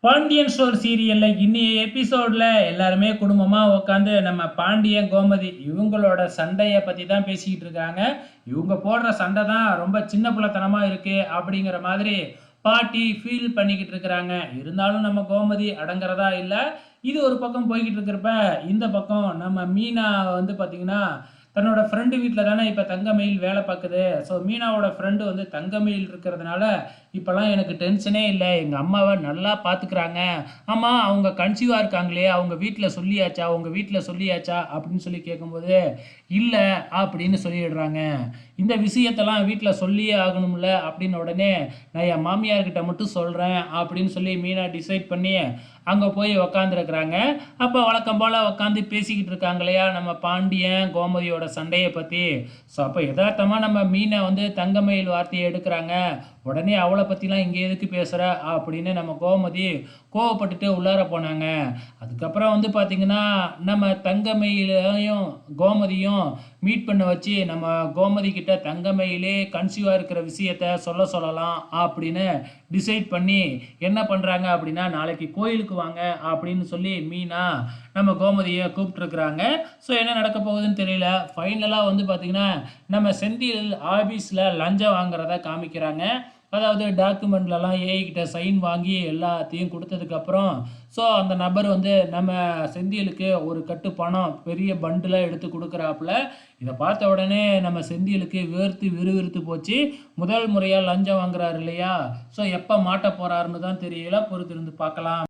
Pandian store சீரியல்ல இன்னைய எபிசோட்ல எல்லாருமே குடும்பமா உட்காந்து நம்ம பாண்டியன் கோமதி இவங்களோட சண்டைய பத்தி தான் பேசிக்கிட்டு இருக்காங்க. இவங்க போடுற சண்டை தான் ரொம்ப சின்ன பிள்ளைத்தனமா இருக்கு அப்படிங்கிற மாதிரி பாட்டி ஃபீல் பண்ணிக்கிட்டு இருக்கிறாங்க. இருந்தாலும் நம்ம கோமதி அடங்குறதா இல்ல. இது ஒரு பக்கம் போய்கிட்டு இருக்கிறப்ப இந்த பக்கம் நம்ம மீனா வந்து பாத்தீங்கன்னா தன்னோட ஃப்ரெண்டு வீட்டில் தானே இப்போ தங்கமயில் வேலை பார்க்குது. ஸோ மீனாவோட ஃப்ரெண்டு வந்து தங்கமயில் இருக்கிறதுனால இப்போல்லாம் எனக்கு டென்ஷனே இல்லை, எங்கள் அம்மாவை நல்லா பார்த்துக்கிறாங்க. ஆமாம், அவங்க கன்சீவாக இருக்காங்களே, அவங்க வீட்டில் சொல்லியாச்சா, அவங்க வீட்டில் சொல்லியாச்சா அப்படின்னு சொல்லி கேட்கும்போது இல்லை அப்படின்னு சொல்லிடுறாங்க. இந்த விஷயத்தெல்லாம் வீட்டில் சொல்லியே ஆகணும்ல அப்படின்னு உடனே நான் என் மாமியார்கிட்ட மட்டும் சொல்கிறேன் அப்படின்னு சொல்லி மீனா டிசைட் பண்ணி அங்கே போய் உக்காந்துருக்குறாங்க. அப்போ வழக்கம் போல் உக்காந்து பேசிக்கிட்டு இருக்காங்க இல்லையா நம்ம பாண்டியன் கோமதியோட சண்டையை பற்றி. ஸோ அப்போ யதார்த்தமாக நம்ம மீனை வந்து தங்கமயில் வார்த்தையை எடுக்கிறாங்க. உடனே அவளை பற்றிலாம் இங்கே எதுக்கு பேசுகிற அப்படின்னு நம்ம கோமதி கோவப்பட்டுட்டு உள்ளார போனாங்க. அதுக்கப்புறம் வந்து பார்த்திங்கன்னா நம்ம தங்கமயிலையும் கோமதியும் மீட் பண்ண வச்சு நம்ம கோமதி கிட்ட தங்கமயிலே கன்சீவாக இருக்கிற விஷயத்த சொல்லலாம் அப்படின்னு டிசைட் பண்ணி என்ன பண்ணுறாங்க அப்படின்னா, நாளைக்கு கோயிலுக்கு வாங்க அப்படின்னு சொல்லி மீனா நம்ம கோமதியை கூப்பிட்டுருக்குறாங்க. ஸோ என்ன நடக்க போகுதுன்னு தெரியல. ஃபைனலாக வந்து பார்த்திங்கன்னா நம்ம செந்தில் ஆஃபீஸில் லஞ்சம் வாங்குறத காமிக்கிறாங்க. அதாவது டாக்குமெண்ட்லலாம் ஏஐ கிட்ட சைன் வாங்கி எல்லாத்தையும் கொடுத்ததுக்கப்புறம் ஸோ அந்த நபர் வந்து நம்ம செந்திலுக்கு ஒரு கட்டு பணம் பெரிய பண்டிலாக எடுத்து கொடுக்குறாப்புல. இதை பார்த்த உடனே நம்ம செந்திலுக்கு வேர்த்து விறுவிறுத்து போச்சு. முதல் முறையாக லஞ்சம் வாங்குறாரு இல்லையா? ஸோ எப்போ மாட்ட போகிறாருன்னு தான் தெரியல, பொறுத்திருந்து பார்க்கலாம்.